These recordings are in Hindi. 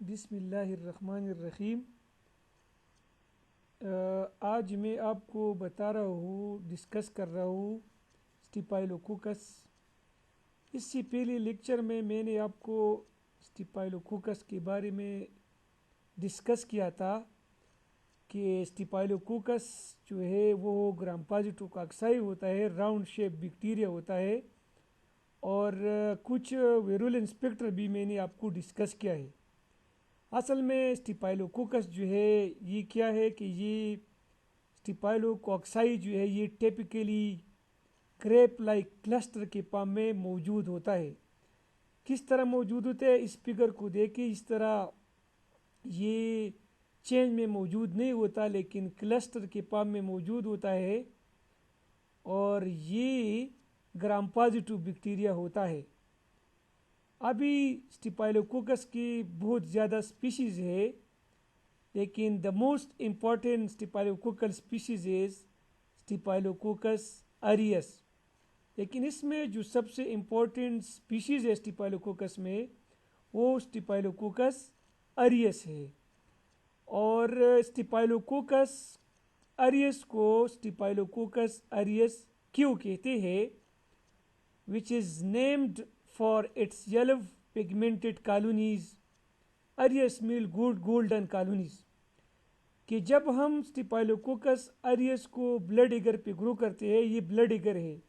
बिस्मिल्लाहिर्रहमानिर्रहीम। आज मैं आपको बता रहा हूँ, डिस्कस कर रहा हूँ स्टिपाइलोकोकस। इससे पहले लेक्चर में मैंने आपको स्टिपाइलोकोकस के बारे में डिस्कस किया था कि स्टिपाइलोकोकस जो है वो ग्राम पॉजिटिव कॉक्साई होता है, राउंड शेप बैक्टीरिया होता है। और कुछ वेरुलेंस स्पेक्टर भी मैंने आपको डिस्कस किया है। असल में स्टिपाइलोकोकस जो है ये क्या है कि ये स्टिपाइलोकोक्साई जो है ये टिपिकली क्रेप लाइक क्लस्टर के फॉर्म में मौजूद होता है। किस तरह मौजूद होता है, इस फिगर को देखिए। इस तरह ये चेंज में मौजूद नहीं होता, लेकिन क्लस्टर के फॉर्म में मौजूद होता है। और ये ग्राम पॉजिटिव बैक्टीरिया होता है। अभी स्टिपाइलोकोकस की बहुत ज़्यादा स्पीशीज़ है, लेकिन the most important staphylococcal species is staphylococcus aureus. लेकिन इसमें जो सबसे इम्पॉर्टेंट स्पीशीज़ है स्टिपाइलोकोकस में, वो स्टिपाइलोकोकस अरियस है। और स्टिपाइलोकोकस अरियस को स्टिपाइलोकोकस अरियस क्यों कहते हैं, which is named for its yellow pigmented colonies, aureus mean golden colonies. कि जब हम स्टिपाइलोकोकस अरियस को ब्लड ईगर पे ग्रो करते हैं, ये ब्लड ईगर है,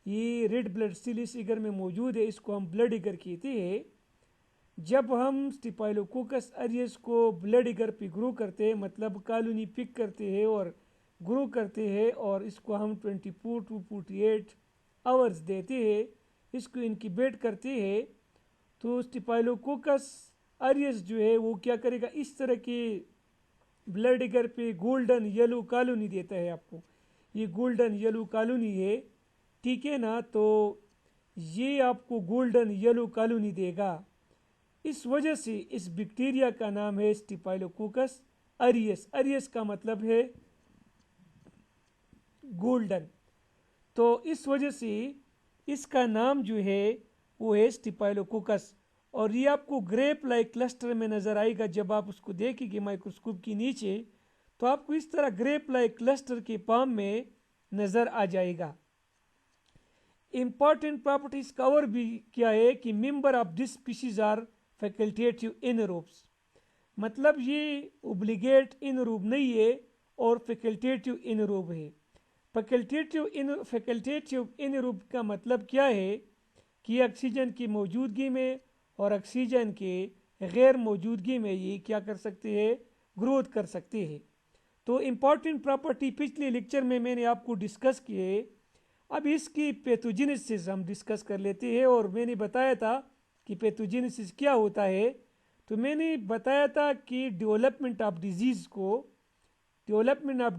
ये रेड ब्लड सेल इस ईगर में मौजूद है, इसको हम ब्लड ईगर कहते हैं। जब हम स्टिपाइलोकोकस अरियस को ब्लड ईगर पे ग्रो करते हैं, मतलब कॉलोनी पिक करते हैं और ग्रो करते हैं, और इसको हम 24 to 48 आवर्स देते हैं, इसको इनक्यूबेट करते हैं, तो स्टिपाइलोकोकस अरियस जो है वो क्या करेगा, इस तरह के ब्लड ईगर पे गोल्डन येलो कॉलोनी देता है आपको। ये गोल्डन येलो कॉलोनी है, ठीक है ना। तो ये आपको गोल्डन येलो कॉलोनी देगा। इस वजह से इस बैक्टीरिया का नाम है स्टिपाइलोकोकस अरियस। अरियस का मतलब है गोल्डन। तो इस वजह से इसका नाम जो है वो है स्टिपाइलोकोकस। और ये आपको ग्रेप लाइक क्लस्टर में नज़र आएगा। जब आप उसको देखेंगे माइक्रोस्कोप के नीचे, तो आपको इस तरह ग्रेप लाइक क्लस्टर के फॉर्म में नज़र आ जाएगा। इंपॉर्टेंट प्रॉपर्टीज कवर भी क्या है कि member of this species are facultative anaerobes. मतलब ये ओब्लिगेट इनरोब नहीं है और फैकल्टेटिव इनरोब है। फैकल्टेटिव इनरोब का मतलब क्या है कि ऑक्सीजन की मौजूदगी में और ऑक्सीजन के गैर मौजूदगी में ये क्या कर सकते हैं, ग्रोथ कर सकते हैं। तो इम्पॉर्टेंट प्रॉपर्टी पिछले लेक्चर में मैंने आपको डिस्कस किए। अब इसकी पैथोजेनेसिस हम डिस्कस कर लेते हैं। और मैंने बताया था कि पैथोजेनेसिस क्या होता है। तो मैंने बताया था कि development of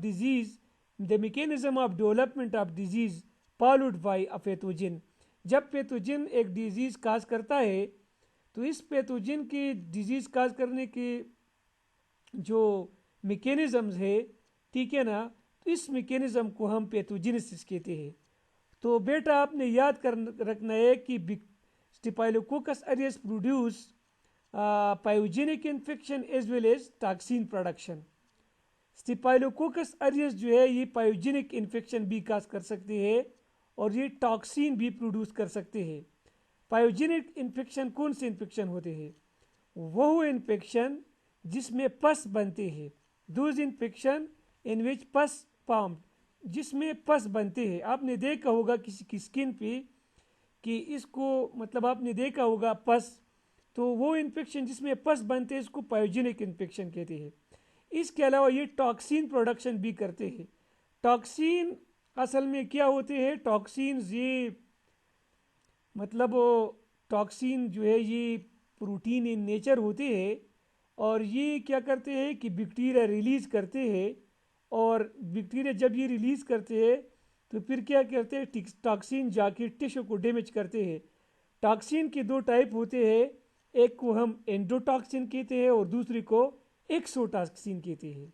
disease the mechanism of development of disease followed by a pathogen. जब पैथोजन एक डिजीज़ काज करता है, तो इस पैथोजन की डिजीज़ काज करने के जो मैकेनिज़म्स है, ठीक है ना, तो इस मैकेनिज़्म को हम पैथोजेनेसिस कहते हैं। तो बेटा आपने याद कर रखना है कि staphylococcus aureus produce pyogenic infection as well as toxin production. Staphylococcus aureus जो है ये पायोजेनिक इन्फेक्शन भी काज कर सकते हैं और ये टॉक्सिन भी प्रोड्यूस कर सकते हैं। पायोजेनिक इन्फेक्शन कौन से इन्फेक्शन होते हैं? वो इन्फेक्शन जिसमें पस बनते हैं। दोज इन्फेक्शन इन विच पस फॉर्म्ड, जिसमें पस बनते हैं। आपने देखा होगा किसी की स्किन पे कि इसको, मतलब आपने देखा होगा पस, तो वो इन्फेक्शन जिसमें पस बनते हैं इसको पायोजेनिक इन्फेक्शन कहते हैं। इसके अलावा ये टॉक्सिन प्रोडक्शन भी करते हैं। टॉक्सिन असल में क्या होते हैं? टॉक्सिन ये मतलब टॉक्सिन जो है ये प्रोटीन इन नेचर होते हैं, और ये क्या करते हैं कि बैक्टीरिया रिलीज करते हैं। और बैक्टीरिया जब ये रिलीज करते हैं तो फिर क्या करते हैं, टॉक्सिन जाके टिश्यू को डैमेज करते हैं। टॉक्सिन के दो टाइप होते हैं, एक को हम एंडोटॉक्सिन कहते हैं और दूसरे को एक्सोटॉक्सिन कहते हैं।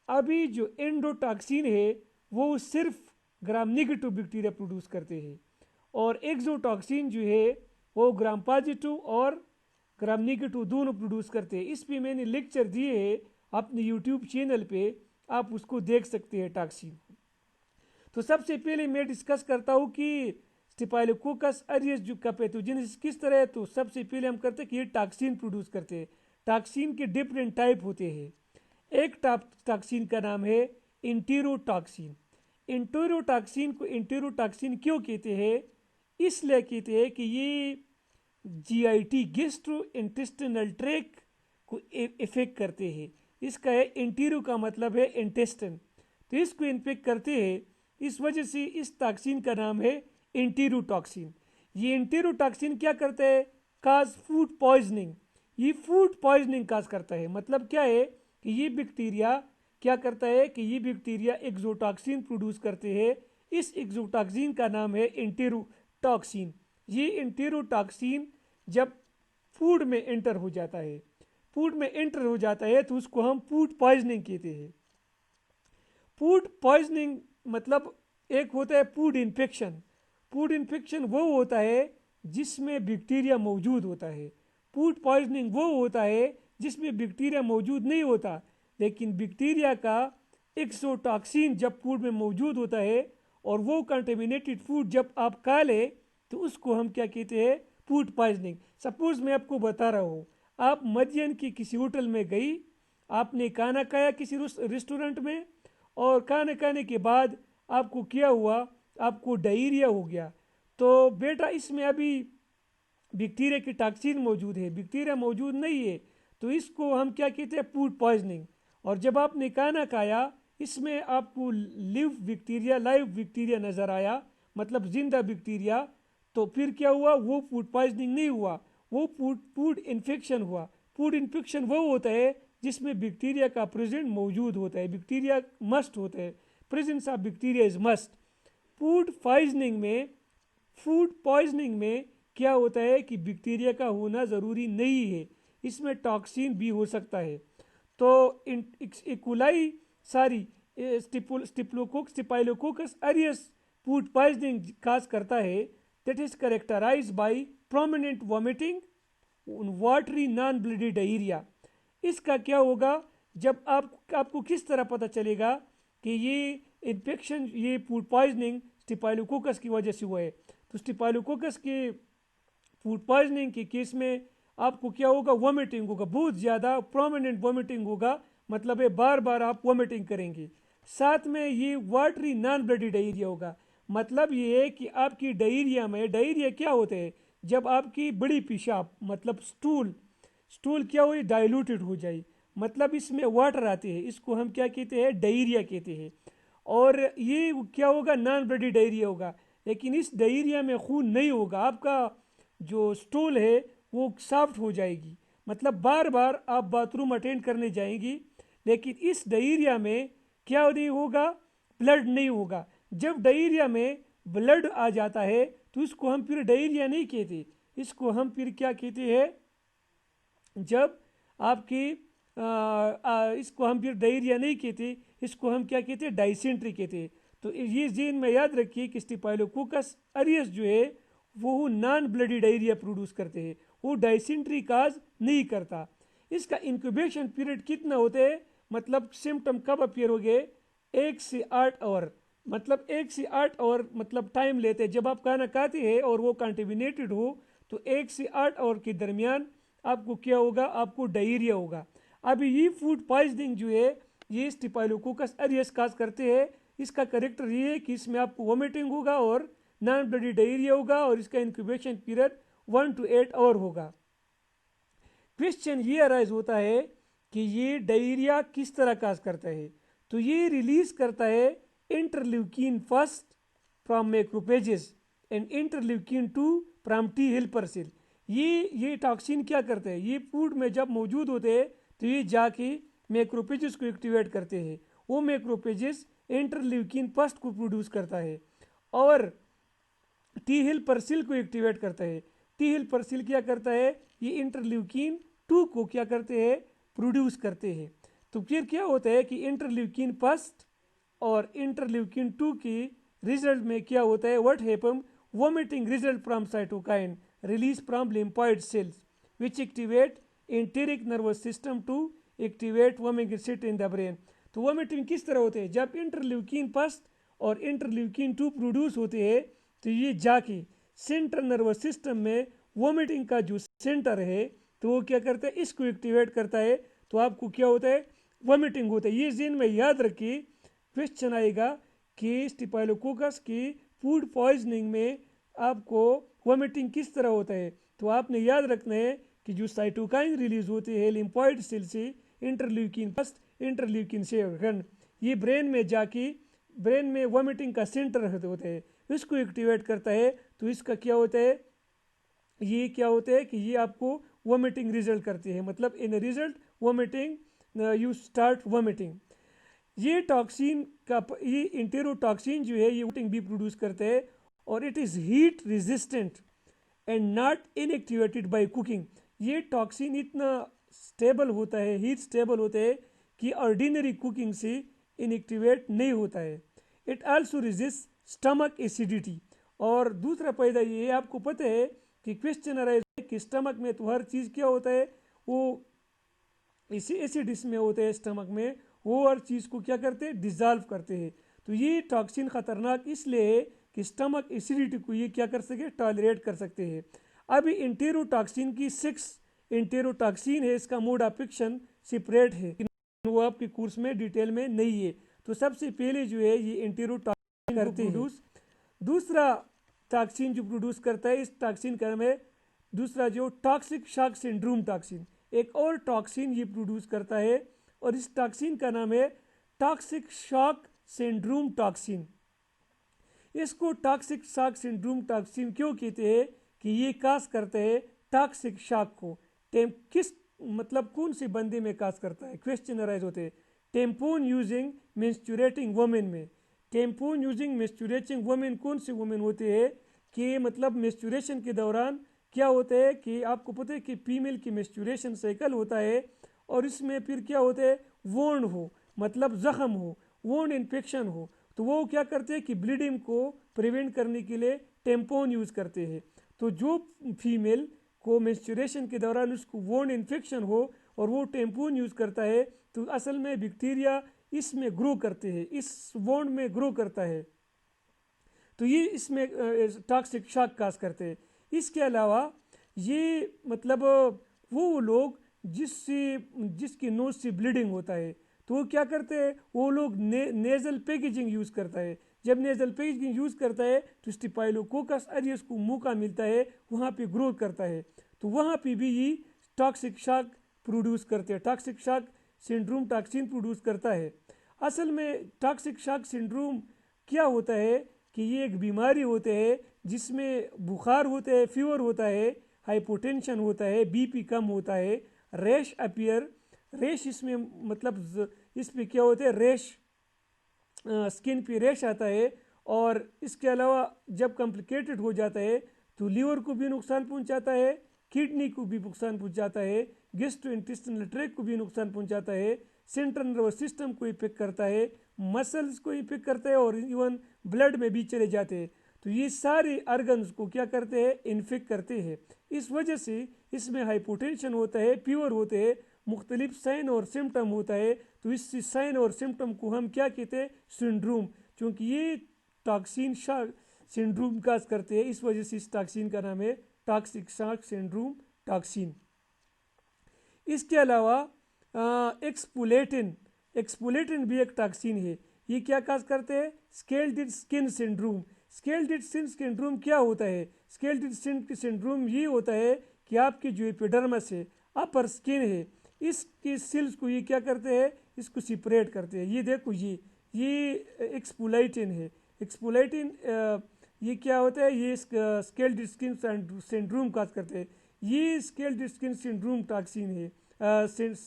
अभी जो एंडोटॉक्सिन है वो सिर्फ ग्राम नेगेटिव बैक्टीरिया प्रोड्यूस करते हैं, और एक्सोटॉक्सिन जो है वो ग्राम पॉजिटिव और ग्राम नेगेटिव दोनों प्रोड्यूस करते हैं। इस पे मैंने लेक्चर दिए हैं अपने यूट्यूब चैनल पे, आप उसको देख सकते हैं टॉक्सिन। तो सबसे पहले मैं डिस्कस करता हूँ कि स्टेफाइलोकोकस ऑरियस जो का पैथोजेनेसिस किस तरह है। तो सबसे पहले हम करते हैं कि ये टॉक्सिन प्रोड्यूस करते हैं। टॉक्सिन के डिफरेंट टाइप होते हैं। एक टॉक्सिन का नाम है इंटेरोटॉक्सिन। इंटेरोटॉक्सिन को इंटेरोटॉक्सिन क्यों कहते हैं? इसलिए कहते हैं कि ये GIT गैस्ट्रो इंटेस्टिनल ट्रैक्ट को इफेक्ट करते हैं। इसका है इंटेरो का मतलब है इंटेस्टिन, तो इसको इन्फेक्ट करते हैं। इस वजह से इस टॉक्सिन का नाम है इंटेरोटॉक्सिन। ये इंटेरोटॉक्सिन क्या करता है? काज फूड पॉइजनिंग। ये फूड पॉइजनिंग काज करता है। मतलब क्या है कि ये बैक्टीरिया क्या करता है कि ये बैक्टीरिया एक्सोटॉक्सिन प्रोड्यूस करते हैं। इस एक्सोटॉक्सिन का नाम है इंटेरोटॉक्सिन। ये इंटेरोटॉक्सिन जब फूड में एंटर हो जाता है, फूड में एंटर हो जाता है तो उसको हम फूड पॉइजनिंग कहते हैं। फूड पॉइजनिंग मतलब एक होता है फूड इन्फेक्शन। फूड इन्फेक्शन वो होता है जिसमें बैक्टीरिया मौजूद होता है। फूड पॉइजनिंग वो होता है जिसमें बैक्टीरिया मौजूद नहीं होता, लेकिन बैक्टीरिया का एक्सोटॉक्सिन जब फूड में मौजूद होता है और वो कंटेमिनेटेड फूड जब आप खा ले तो उसको हम क्या कहते हैं? Food poisoning. सपोज मैं आपको बता रहा हूँ, आप मध्याह्न की किसी होटल में गई, आपने खाना खाया किसी रेस्टोरेंट में, और खाना खाने के बाद आपको क्या हुआ? आपको डायरिया हो गया। तो बेटा इसमें अभी बैक्टीरिया की टॉक्सिन मौजूद है, बैक्टीरिया मौजूद नहीं है, तो इसको हम क्या कहते हैं? Food poisoning. और जब आपने खाना खाया, इसमें आपको लाइव बैक्टीरिया नज़र आया, मतलब जिंदा बैक्टीरिया, तो फिर क्या हुआ? वो फूड पॉइजनिंग नहीं हुआ, वो फूड इन्फेक्शन हुआ। फूड इन्फेक्शन वो होता है जिसमें बैक्टीरिया का प्रेजेंट मौजूद होता है, बैक्टीरिया मस्ट होता है, presence of bacteria is must. Food poisoning में क्या होता है कि बैक्टीरिया का होना ज़रूरी नहीं है, इसमें टॉक्सिन भी हो सकता है। तो E coli staphylococcus aureus food poisoning cause करता है। That is characterize by prominent vomiting, watery non bloody diarrhoea. इसका क्या होगा? जब आपको किस तरह पता चलेगा कि ये इन्फेक्शन, ये फूड पॉइजनिंग स्टेफाइलोकोकस की वजह से हुआ है? तो स्टेफाइलोकोकस के फूड पॉइजनिंग के केस में आपको क्या होगा? वॉमिटिंग होगा, बहुत ज़्यादा प्रोमिनेंट वॉमिटिंग होगा, मतलब है बार बार आप वॉमिटिंग करेंगे। साथ में ये वाटरी नॉन ब्लडी डायरिया होगा। मतलब ये है कि आपकी डायरिया में, डायरिया क्या होते हैं? जब आपकी बड़ी पेशाब मतलब स्टूल क्या हो? डाइल्यूटेड हो जाए, मतलब इसमें वाटर आते हैं, इसको हम क्या कहते हैं? डायरिया कहते हैं। और ये क्या होगा? नॉन ब्लडी डायरिया होगा। लेकिन इस डायरिया में खून नहीं होगा, आपका जो स्टूल है वो सॉफ्ट हो जाएगी, मतलब बार बार आप बाथरूम अटेंड करने जाएंगी। लेकिन इस डायरिया में क्या नहीं होगा? ब्लड नहीं होगा। जब डायरिया में ब्लड आ जाता है तो इसको हम फिर डायरिया नहीं कहते, इसको हम फिर क्या कहते हैं? जब आपकी इसको हम फिर डायरिया नहीं कहते, इसको हम क्या कहते हैं? डाइसेंट्री कहते हैं। तो ये जेन में याद रखिए कि स्टेफाइलोकोकस ऑरियस जो है वो नॉन ब्लडी डायरिया प्रोड्यूस करते हैं, वो डाइसेंट्री काज नहीं करता। इसका इंक्यूबेशन पीरियड कितना होता है? मतलब सिम्टम कब अपीयर हो गए? 1 से 8 आवर, मतलब 1 से 8 आवर मतलब टाइम लेते हैं। जब आप खाना खाते हैं और वो कंटेमिनेटेड हो तो 1 से 8 आवर के दरमियान आपको क्या होगा? आपको डायरिया होगा। अभी ये फूड पॉइजनिंग जो है ये स्टेफाइलोकोकस ऑरियस काज करते हैं। इसका करेक्टर ये है कि इसमें आपको वॉमिटिंग होगा और नॉन ब्लडी डायरिया होगा, और इसका इंक्यूबेशन पीरियड 1 to 8 आवर होगा। क्वेश्चन ये अराइज होता है कि ये डायरिया किस तरह काज करता है? तो ये रिलीज करता है interleukin 1 from macrophages and interleukin 2 from T helper cell. ये टॉक्सिन क्या करते हैं? ये फूड में जब मौजूद होते हैं तो ये जाके मैक्रोफेजेस को एक्टिवेट करते हैं। वो मैक्रोफेजेस इंटरल्यूकिन 1 को प्रोड्यूस करता है और टी हेल्पर सेल को एक्टिवेट करता है। टी हेल्पर सेल क्या करता है? ये इंटरल्यूकिन 2 को क्या करते हैं? प्रोड्यूस करते हैं। तो फिर क्या होता है कि इंटरल्यूकिन 1 और इंटरल्यूकिन 2 की रिजल्ट में क्या होता है? What happen? Vomiting result from cytokine, release from lymphoid cells. Which activate enteric nervous system to activate vomiting site in the brain. तो वोमिटिंग किस तरह होते हैं, जब इंटरल्यूकिन फर्स्ट और इंटरल्यूकिन 2 प्रोड्यूस होते हैं तो ये जाके सेंट्रल नर्वस सिस्टम में वोमिटिंग का जो सेंटर है तो वो क्या करता है, इसको एक्टिवेट करता है, तो आपको क्या होता है, वोमिटिंग होता है। ये जिन में याद रखिए, क्वेश्चन आएगा कि स्टेफाइलोकोकस की फूड पॉइजनिंग में आपको वोमिटिंग किस तरह होता है। तो आपने याद रखना है कि जो साइटोकाइन रिलीज होते हैं लिम्फॉइड सेल से, इंटरल्यूकिन फर्स्ट इंटरल्यूकिन 7, ये ब्रेन में जाके ब्रेन में वोमिटिंग का सेंटर होते हैं, इसको एक्टिवेट करता है। तो इसका क्या होता है, ये क्या होता है कि ये आपको वोमिटिंग रिजल्ट करती है, मतलब इन result vomiting, you start vomiting. ये टॉक्सिन का ये इंटेरोटॉक्सिन जो है ये वोमिटिंग भी प्रोड्यूस करता है और it is heat resistant and not inactivated by cooking. ये टॉक्सिन इतना स्टेबल होता है, हीट स्टेबल होता है कि ऑर्डिनरी कुकिंग से इनएक्टिवेट नहीं होता है। It also resist stomach acidity. और दूसरा फायदा ये आपको पता है कि क्वेश्चन अराइज कि स्टमक में तो हर चीज़ क्या होता है, वो इसी एसिड इसमें होते हैं स्टमक में, वो हर चीज़ को क्या करते हैं, डिजॉल्व करते हैं। तो ये टॉक्सिन खतरनाक इसलिए है कि स्टमक एसिडिटी को ये क्या कर सके, टॉलरेट कर सकते हैं। अभी इंटेरोटॉक्सिन की 6 इंटेरोटॉक्सिन है, इसका मोड ऑफ एक्शन सेपरेट है, वो आपके कोर्स में डिटेल में नहीं है। तो सबसे पहले जो है ये इंटेरोटॉक्सिन करते हैं। दूसरा टॉक्सिन जो प्रोड्यूस करता है, इस टॉक्सिन का नाम है दूसरा जो टॉक्सिक शॉक सिंड्रोम टॉक्सिन। एक और टॉक्सिन ये प्रोड्यूस करता है और इस टॉक्सिन का नाम है टॉक्सिक शॉक सिंड्रोम टॉक्सिन। इसको टॉक्सिक शॉक सिंड्रोम टॉक्सिन क्यों कहते हैं कि ये काज करता है टॉक्सिक शॉक को। किस मतलब कौन से बंदे में काज करता है, क्वेश्चन अराइज होते हैं। टेम्पोन यूजिंग मेंस्ट्रुएटिंग वुमेन में, टेम्पोन यूजिंग मेंस्ट्रुएटिंग वुमेन कौन से वुमेन होते हैं कि मतलब मेंस्ट्रुएशन के दौरान क्या होता है कि आपको पता है कि फीमेल की मेंस्ट्रुएशन साइकिल होता है और इसमें फिर क्या होता है, वोंड हो मतलब जख्म हो, वोंड इन्फेक्शन हो, तो वो क्या करते हैं कि ब्लीडिंग को प्रिवेंट करने के लिए टेम्पोन यूज़ करते हैं। तो जो फीमेल को मेंस्ट्रुएशन के दौरान उसको वोंड इन्फेक्शन हो और वो टेम्पोन यूज़ करता है तो असल में बैक्टीरिया इसमें ग्रो करते हैं, इस वोंड में ग्रो करता है, तो ये इसमें टॉक्सिक शॉक काज करते हैं। इसके अलावा ये मतलब वो लोग जिसकी नोज से ब्लीडिंग होता है तो वो क्या करते हैं, वो लोग नेजल पैकेजिंग यूज़ करता है। जब नेजल पैकेजिंग यूज़ करता है तो स्टेफाइलोकोकस ऑरियस को मौका मिलता है, वहाँ पे ग्रोथ करता है, तो वहाँ पे भी ये टॉक्सिक शॉक प्रोड्यूस करते हैं, toxic shock syndrome toxin produce करता है। असल में टॉक्सिक शॉक सिंड्रोम क्या होता है कि ये एक बीमारी होते है जिसमें बुखार होता है, फीवर होता है, हाइपोटेंशन होता है, बीपी कम होता है, रैश अपीयर, रैश इसमें मतलब इस पे क्या होता है, रैश स्किन पे रैश आता है। और इसके अलावा जब कॉम्प्लिकेटेड हो जाता है तो लीवर को भी नुकसान पहुंचाता है, किडनी को भी नुकसान पहुंचाता है, गैस्ट्रोइंटेस्टाइनल ट्रैक्ट को भी नुकसान पहुंचाता है, सेंट्रल नर्वस सिस्टम को इफेक्ट करता है, मसल्स को इफेक्ट करता है और इवन ब्लड में भी चले जाते हैं। तो ये सारे ऑर्गन्स को क्या करते हैं, इन्फेक्ट करते हैं। इस वजह से इसमें हाइपोटेंशन होता है, फीवर होते हैं, मुख्तलिफ साइन और सिम्टम होता है। तो इस साइन और सिम्टम को हम क्या कहते हैं, सिंड्रोम, क्योंकि ये टॉक्सिन शॉक सिंड्रोम काज करते हैं, इस वजह से इस टॉक्सिन का नाम है टॉक्सिक शॉक सिंड्रोम टॉक्सिन। इसके अलावा एक्सपुलेटिन भी एक टॉक्सिन है, ये क्या काज करते हैं, scaled skin syndrome. Scaled skin syndrome क्या होता है, स्केल्ड स्किन सिंड्रोम ये होता है कि आपकी जो एपिडर्मिस है, अपर स्किन है, इसकी सेल्स को ये क्या करते हैं, इसको सेपरेट करते हैं। ये देखो ये एक्सपुलेटिन है, एक्सपुलेटिन ये क्या होता है, ये स्केल्ड स्किन सिंड्रोम काज करते हैं। ये स्केल्ड स्किन सिंड्रोम टॉक्सिन है,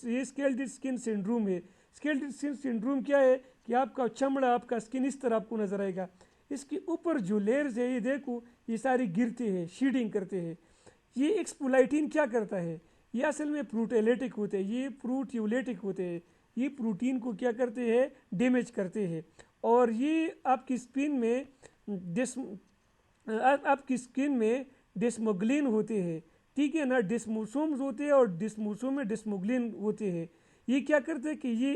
ये स्केल्ड स्किन सिंड्रोम है। स्केल्ड स्किन सिंड्रोम क्या है कि आपका चमड़ा, आपका स्किन इस तरह आपको नजर आएगा, इसके ऊपर जो लेयर्स है ये देखो ये सारी गिरते हैं, शीडिंग करते हैं। ये एक्सपुलाइटिन क्या करता है, ये असल में प्रोटेलेटिक होते हैं, ये प्रोट्यूलेटिक होते हैं, ये प्रोटीन को क्या करते हैं, डैमेज करते हैं। और ये आपकी स्किन में डेस्मोग्लिन होते हैं, ठीक है ना, डिस्मोसोम्स होते हैं और डिस्मोसोम में डिस्मोग्लिन होते हैं। ये क्या करते हैं कि ये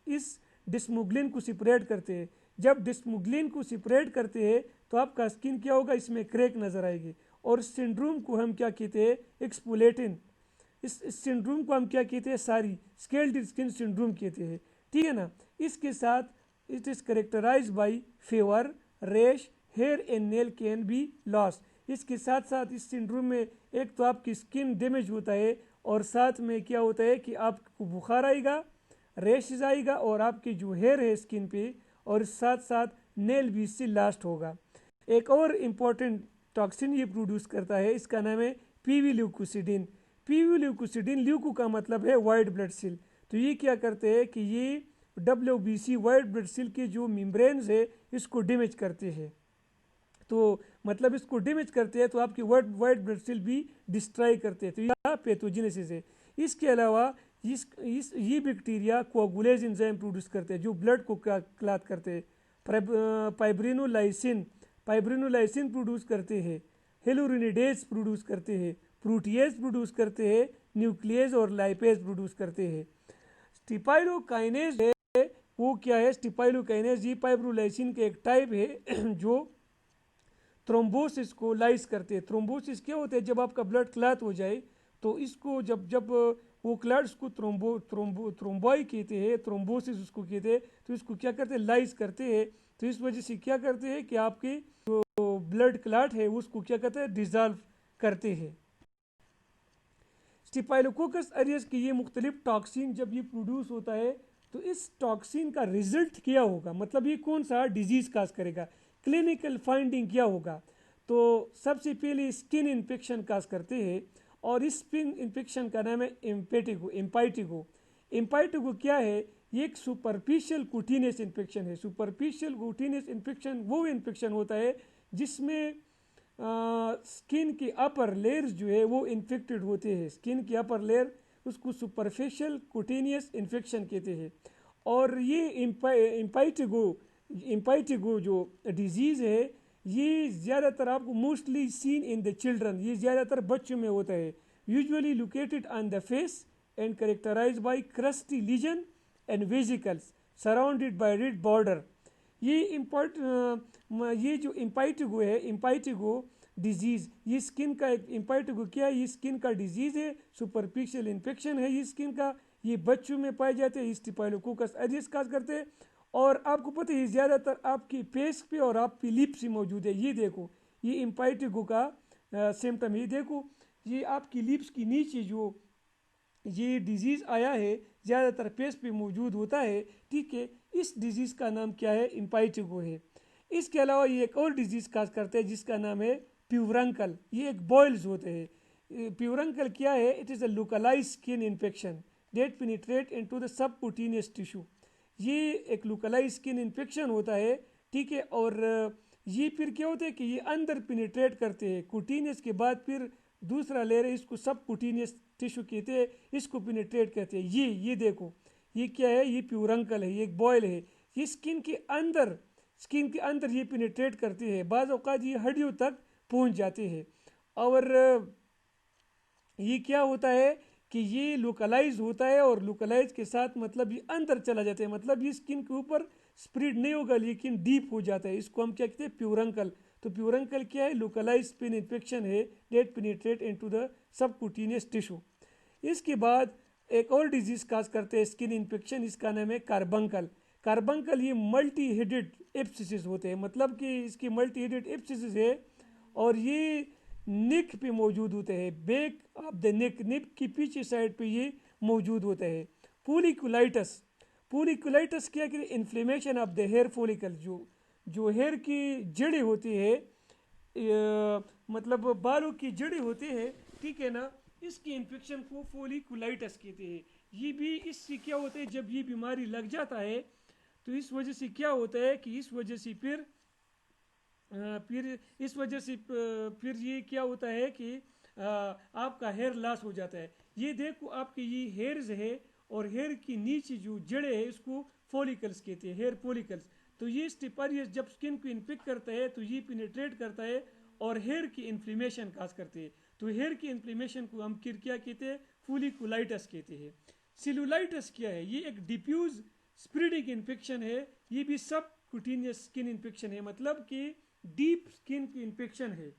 इस डिस्मोग्लिन को सेपरेट करते हैं। जब डिस्मोग्लिन को सेपरेट करते हैं तो आपका स्किन क्या होगा, इसमें क्रैक नज़र आएगी। और इस सिंड्रोम को हम क्या कहते हैं, एक्सपोलेटिन। इस सिंड्रोम को हम क्या कहते हैं, सारी स्केल्ड स्किन सिंड्रोम कहते हैं, ठीक है ना। इसके साथ it is characterise by fever, rash, hair and nail can be loss. इसके साथ साथ इस सिंड्रोम में एक तो आपकी स्किन डैमेज होता है और साथ में क्या होता है कि आपको बुखार आएगा, रैशेज आएगा और आपकी जो हेयर है स्किन पे, और साथ साथ नेल भी इससे लास्ट होगा। एक और इम्पॉर्टेंट टॉक्सिन ये प्रोड्यूस करता है, इसका नाम है पीवी ल्यूकोसिडिन। पीवी ल्यूकोसिडिन, ल्यूको का मतलब है वाइट ब्लड सेल। तो ये क्या करते हैं कि ये WBC वाइट ब्लड सेल के जो मेम्ब्रेन्स है इसको डैमेज करते हैं। तो मतलब इसको डैमेज करते हैं तो आपकी वाइट ब्लड सेल भी डिस्ट्रॉय करते हैं। तो यह पैथोजेनेसिस है। इसके अलावा ये बैक्टीरिया कोगुलेज एंजाइम प्रोड्यूस करते हैं जो ब्लड को क्लॉट करते हैं। फाइब्रिनोलाइसिन प्रोड्यूस करते हैं, हेलोरिनिडेज प्रोड्यूस करते हैं, प्रोटीएज प्रोड्यूस करते हैं, न्यूक्लियस और लाइपेज प्रोड्यूस करते हैं। स्टिपाइलोकाइनेज है, वो क्या है, स्टिपाइलोकाइनेज ये फाइब्रोलाइसिन का एक टाइप है जो थ्रोम्बोसिस को लाइज करते हैं। थ्रोम्बोसिस क्या होता है, जब आपका ब्लड क्लॉट हो जाए तो इसको जब जब वो क्लॉट्स को थ्रोम्बोई कहते हैं, थ्रोम्बोसिस उसको कहते हैं। तो इसको क्या करते हैं, लाइज करते हैं। तो इस वजह से क्या करते हैं कि आपके जो ब्लड क्लॉट है उसको क्या करते हैं, डिजॉल्व करते हैं। स्टिफाइलोकोकस अरियस की ये मुख्तलिफ टॉक्सिन जब ये प्रोड्यूस होता है तो इस टॉक्सिन का रिजल्ट क्या होगा, मतलब ये कौन सा डिजीज़ काज करेगा, क्लिनिकल फाइंडिंग क्या होगा। तो सबसे पहले स्किन इन्फेक्शन काज करते हैं और इस स्किन इन्फेक्शन का नाम है इम्पाइटिगो। इम्पाइटिगो क्या है, ये एक सुपरफिशियल कुटीनियस इन्फेक्शन है। सुपरफिशियल कुटीनियस इन्फेक्शन वो इन्फेक्शन होता है जिसमें स्किन की अपर लेयर्स जो है वो इन्फेक्टेड होते हैं। स्किन की अपर लेयर उसको सुपरफिशियल कुटीनियस इन्फेक्शन कहते हैं। और ये इम्पाइटिगो जो डिजीज़ है ये ज़्यादातर आपको mostly seen in the children, ये ज़्यादातर बच्चों में होता है। Usually located on the face and characterise by crusty lesion and vesicles surrounded by red border. ये जो इम्पाइटिगो है, इम्पाइटिगो डिजीज़, ये स्किन का एक इम्पाइटिगो क्या है, ये स्किन का डिजीज़ है, सुपरफिशियल इन्फेक्शन है ये स्किन का। ये बच्चों में पाए जाते हैं, स्टिफाइलोकोकस एरियस काज करते हैं। और आपको पता है ज़्यादातर आपकी फेस पे और आपकी लिप्स ही मौजूद है। ये देखो, ये इम्पाइटिगो का सिम्टम, ये देखो, ये आपकी लिप्स की नीचे जो ये डिजीज़ आया है ज़्यादातर फेस पे मौजूद होता है, ठीक है। इस डिजीज़ का नाम क्या है, इम्पाइटिगो है। इसके अलावा ये एक और डिजीज़ काज करते हैं जिसका नाम है प्यूरंकल। ये एक बॉयल्स होते हैं। प्यूरंकल क्या है, it is a localise skin infection that penetrate into the subcutaneous tissue. ये एक लोकलाइज स्किन इन्फेक्शन होता है, ठीक है। और ये फिर क्या होता है कि ये अंदर पेनिट्रेट करते हैं कुटीनियस के बाद, फिर दूसरा लेयर है इसको सबक्यूटेनियस टिश्यू कहते हैं, इसको पेनिट्रेट करते हैं। ये देखो, ये क्या है, ये प्यूरंकल है, ये एक बॉयल है। ये स्किन के अंदर ये पेनिट्रेट करते हैं, बाज़ औक़ात ये हड्डियों तक पहुंच जाते हैं। और ये क्या होता है कि ये लोकलाइज होता है और लोकलाइज के साथ मतलब ये अंदर चला जाता है, मतलब ये स्किन के ऊपर स्प्रेड नहीं होगा लेकिन डीप हो जाता है। इसको हम क्या कहते हैं, प्यूरंकल। तो प्यूरंकल क्या है, लोकलाइज स्किन इन्फेक्शन है that penetrate into the subcutaneous tissue. इसके बाद एक और डिजीज काज करते हैं स्किन इन्फेक्शन, इसका नाम है कार्बंकल। कार्बंकल ये मल्टी हेडेड एब्सिसिस होते हैं, मतलब कि इसकी मल्टी हेडेड एब्सिसिस है और ये नेक पे मौजूद होते हैं, बैक ऑफ द नेक की पीछे साइड पे ये मौजूद होते हैं। पोलिकुलाइटस क्या कि inflammation of the hair follicle, जो हेयर की जड़ें होती है, मतलब बालों की जड़ें होती है, ठीक है ना, इसकी इन्फेक्शन को फोलिकुलाइटस कहते हैं। ये भी इससे क्या होता है, जब ये बीमारी लग जाता है तो इस वजह से क्या होता है कि इस वजह से फिर ये क्या होता है कि आपका हेयर लॉस हो जाता है। ये देखो आपके ये हेयर्स है और हेयर की नीचे जो जड़ें है इसको फॉलिकल्स कहते हैं, हेयर फॉलिकल्स। तो ये स्टिपारियस जब स्किन को इन्फेक्ट करता है तो ये पेनिट्रेट करता है और हेयर की इन्फ्लेमेशन काज करते हैं। तो हेयर की इन्फ्लेमेशन को हम क्या कहते हैं, फुलिकुलाइटिस कहते हैं। सेलुलाइटिस क्या है, ये एक डिफ्यूज स्प्रेडिंग इन्फेक्शन है, ये भी सब क्यूटेनियस स्किन इन्फेक्शन है, मतलब कि डीप स्किन की इन्फेक्शन है।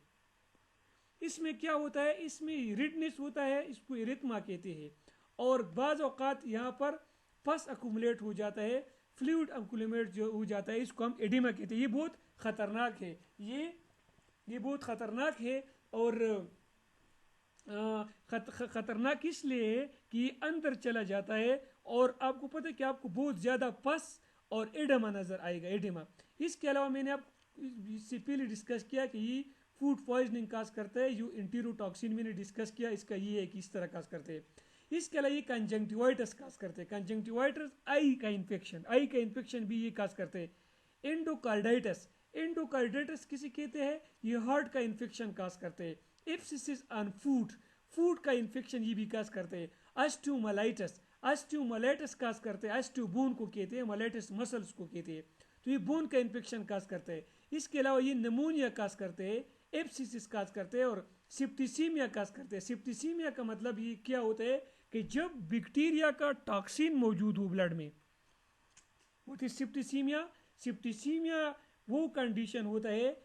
इसमें क्या होता है, इसमें रेडनेस होता है, इसको इरिथमा कहते हैं, और बाज़ औक़ात यहाँ पर पस अकुमुलेट हो जाता है, फ्लूइड अकुमुलेट जो हो जाता है, इसको हम एडिमा कहते हैं। ये बहुत ख़तरनाक है, ये बहुत ख़तरनाक है, और ख़तरनाक इसलिए कि अंदर चला जाता है, और आपको पता है कि आपको बहुत ज़्यादा पस और एडिमा नज़र आएगा, एडिमा। इसके अलावा मैंने आप इससे पहले डिस्कस किया कि ये फूड पॉइजनिंग काज करता है, जो इंटीरोटॉक्सिन मैंने डिस्कस किया, इसका ये है कि इस तरह काज करते हैं। इसके अलावा ये कंजंक्टिवाइटिस काज करते हैं, कंजंक्टिवाइटिस आई का इन्फेक्शन भी ये काज करते हैं। एंडोकार्डाइटिस किसे कहते हैं, ये हार्ट का इन्फेक्शन काज करते हैं। एब्सिसिस ऑन फूड का इन्फेक्शन ये भी काज करते हैं। अस्टियोमाइलाइटिस काज करते हैं, अस्टियो बोन को कहते हैं, माइलाइटिस मसल्स को कहते हैं, तो ये बोन का इन्फेक्शन काज करते हैं। इसके अलावा ये निमोनिया काज करते हैं, एब्सिसिस काज करते हैं, और सिप्टिसीमिया काज करते हैं। सिप्टिसीमिया का मतलब ये क्या होता है कि जब बैक्टीरिया का टॉक्सिन मौजूद हो ब्लड में, वो थी सिप्टिसीमिया वो कंडीशन होता है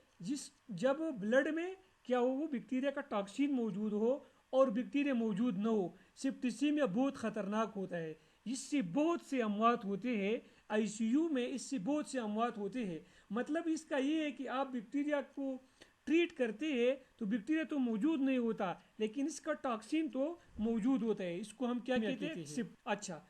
जब ब्लड में क्या हो, वो बैक्टीरिया का टॉक्सिन मौजूद हो और बैक्टीरिया मौजूद न हो। सिप्टिसीमिया बहुत ख़तरनाक होता है, इससे बहुत से अमवात होते हैं, आईसीयू में इससे बहुत से अमवात होते हैं। मतलब इसका ये है कि आप बैक्टीरिया को ट्रीट करते हैं तो बैक्टीरिया तो मौजूद नहीं होता, लेकिन इसका टॉक्सिन तो मौजूद होता है, इसको हम क्या कहते हैं। अच्छा,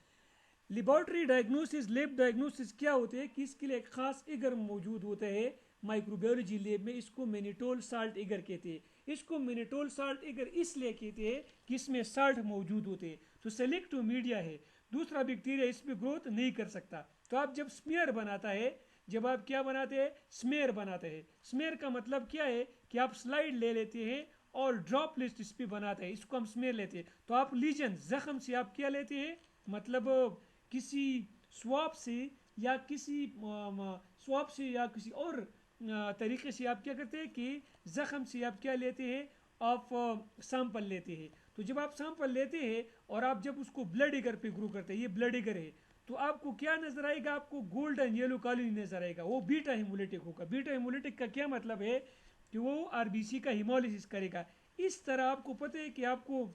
लेबोरेटरी डायग्नोसिस, लैब डायग्नोसिस क्या होते हैं कि इसके लिए एक खास एगर मौजूद होता है माइक्रोबायोलॉजी लैब में, इसको मैनिटोल साल्ट एगर कहते हैं। इसको मैनिटोल साल्ट एगर इसलिए कहते हैं कि इसमें साल्ट मौजूद होते हैं, तो सेलेक्टिव मीडिया है, दूसरा बैक्टीरिया इस पर ग्रोथ नहीं कर सकता। तो आप जब स्मेयर बनाता है, जब आप क्या बनाते हैं, स्मेयर बनाते हैं। स्मेयर का मतलब क्या है कि आप स्लाइड ले लेते हैं और ड्रॉप लिस्ट इस पर बनाते हैं, इसको हम स्मेयर लेते हैं। तो आप लीजन जख्म से आप क्या लेते हैं, मतलब किसी स्वाब से या किसी और तरीके से आप क्या करते हैं कि जख्म से आप क्या लेते हैं, आप सैंपल लेते हैं। तो जब आप सैंपल लेते हैं और आप जब उसको ब्लड एगर पे ग्रो करते हैं, ये ब्लड एगर है, तो आपको क्या नजर आएगा, आपको गोल्डन येलो कॉलोनी नजर आएगा, वो बीटा हेमोलिटिक होगा। बीटा हेमोलिटिक का क्या मतलब है कि वो आरबीसी का हिमोलिसिस करेगा। इस तरह आपको पता है कि आपको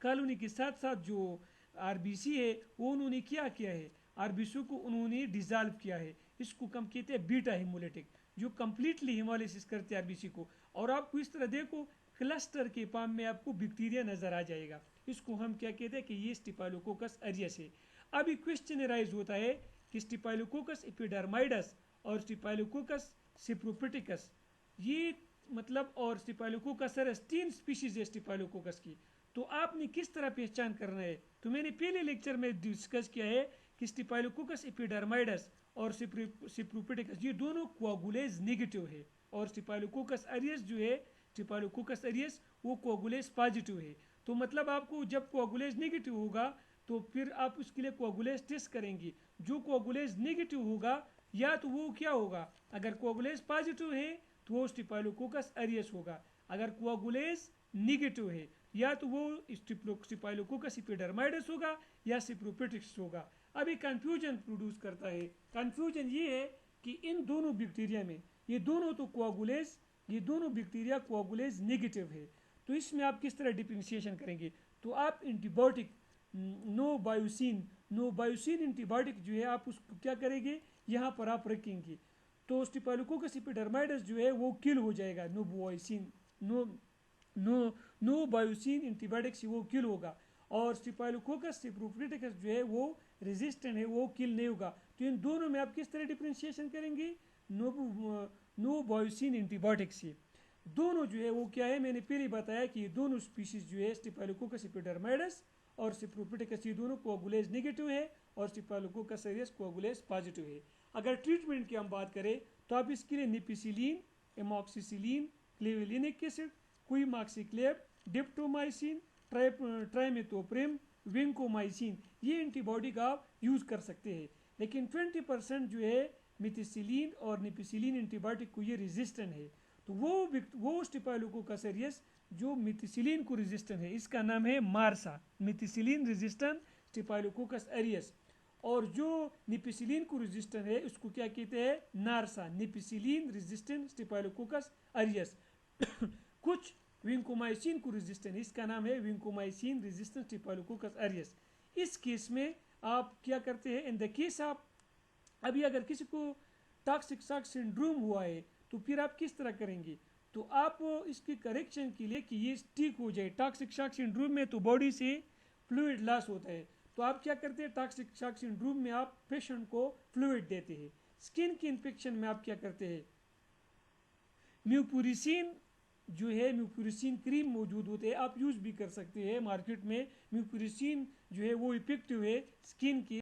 कॉलोनी के साथ साथ जो आरबीसी है वो उन्होंने क्या किया है, आरबीसी को उन्होंने डिजॉल्व किया है, इसको कम कहते हैं बीटा हेमोलिटिक, जो कंप्लीटली हिमोलिसिस करते हैं आरबीसी को। और आपको इस तरह देखो क्लस्टर के पाम में आपको बैक्टीरिया नजर आ जाएगा, इसको हम क्या कहते हैं कि ये स्टिफाइलोकोकस ऑरियस है। अभी क्वेश्चन राइज होता है कि स्टिफाइलोकोकस एपिडर्माइडस और स्टिफाइलोकोकस सिप्रोपिटिकस, ये मतलब, और स्टिफाइलोकोकस सेरेस, 3 स्पीशीज है स्टिफाइलोकोकस की, तो आपने किस तरह पहचान करना है। तो मैंने पहले लेक्चर में डिस्कस किया है कि स्टिफाइलोकोकस एपिडर्माइडस और सिप्रोपिटिकस ये दोनों कोआगुलेज नेगेटिव है, और स्टिफाइलोकोकस ऑरियस जो है, स्टिफाइलोकोकस ऑरियस वो कोआगुलेज पॉजिटिव है। तो मतलब आपको जब कोआगुलेज नेगेटिव होगा तो फिर आप उसके लिए कोआगुलेज टेस्ट करेंगे। जो कोआगुलेज नेगेटिव होगा या तो वो क्या होगा, अगर कोआगुलेज पॉजिटिव है तो वो स्टिफाइलोकोकस ऑरियस होगा, अगर कोआगुलेज नेगेटिव है या तो वो स्टिफाइलोकोकस एपिडर्माइडस होगा या सिप्रोपिटिक्स होगा। अभी कंफ्यूजन प्रोड्यूस करता है, कंफ्यूजन ये है कि इन दोनों बैक्टीरिया में ये दोनों तो कोआगुलेज, ये दोनों बैक्टीरिया कोआगुलेज नेगेटिव है, तो इसमें आप किस तरह डिफरेंशिएशन करेंगे। तो आप एंटीबायोटिक नो बायोसिन एंटीबायोटिक जो है आप उसको क्या करेंगे, यहाँ पर आप रखेंगे, तो स्टिफाइलोकोकस एपिडर्माइडस जो है वो किल हो जाएगा, नो बायोसिन एंटीबायोटिक से वो किल होगा, और स्टिफाइलोकोकस सिप्रोपिटिकस जो है वो रेजिस्टेंट है, वो किल नहीं होगा। तो इन दोनों में आप किस तरह डिफरेंशिएशन करेंगे, नो बायोसिन एंटीबायोटिक से। दोनों जो है वो क्या है, मैंने पहले बताया कि ये दोनों स्पीशीज जो है स्टिफाइलोकोकस एपिडर्माइडस और सिप्रोपिटिकस, ये दोनों कोआगुलेज नेगेटिव है और स्टिफाइलोकोकस ऑरियस कोआगुलेज पॉजिटिव है। अगर ट्रीटमेंट की हम बात करें तो आप इसके लिए निपिसिलीन, एमॉक्सिसिलीन, क्लेवेलिनिक एसिड, क्विमाक्सीक्लेब, डिप्टोमाइसिन, ट्राइमेथोप्रिम, विंकोमाइसिन, ये एंटीबॉडी का आप यूज़ कर सकते हैं। लेकिन 20% जो है मिथिसिलीन और निपिसिलीन एंटीबायोटिक को ये रेजिस्टेंट है, तो तो वो स्टेफाइलोकोकस एरियस जो मिथिसिलिन को रेजिस्टेंट है, इसका नाम है मार्सा, मिथिसिलिन रेजिस्टेंट स्टेफाइलोकोकस एरियस। और जो निपिसिलिन को रेजिस्टेंट है उसको क्या कहते हैं, नार्सा, निपिसिलिन रेजिस्टेंट स्टेफाइलोकोकस एरियस। कुछ विंकोमाइसिन को रेजिस्टेंट, इसका नाम है विंकोमाइसिन रेजिस्टेंट स्टेफाइलोकोकस एरियस। इस केस में आप क्या करते हैं, इन द केस आप अभी अगर किसी को टॉक्सिक शॉक सिंड्रोम हुआ है तो फिर आप किस तरह करेंगे, तो आप इसकी करेक्शन के लिए कि ये ठीक हो जाए, टॉक्सिक शॉक सिंड्रोम में तो बॉडी से फ्लूइड लॉस होता है, तो आप क्या करते हैं, टॉक्सिक शॉक सिंड्रोम में आप पेशेंट को फ्लूइड देते हैं। स्किन के इन्फेक्शन में आप क्या करते हैं, म्यूपुरिसिन जो है, म्यूपुरिसिन क्रीम मौजूद होते हैं, आप यूज़ भी कर सकते हैं मार्केट में। म्यूपुरिसिन जो है वो इफेक्टिव है स्किन की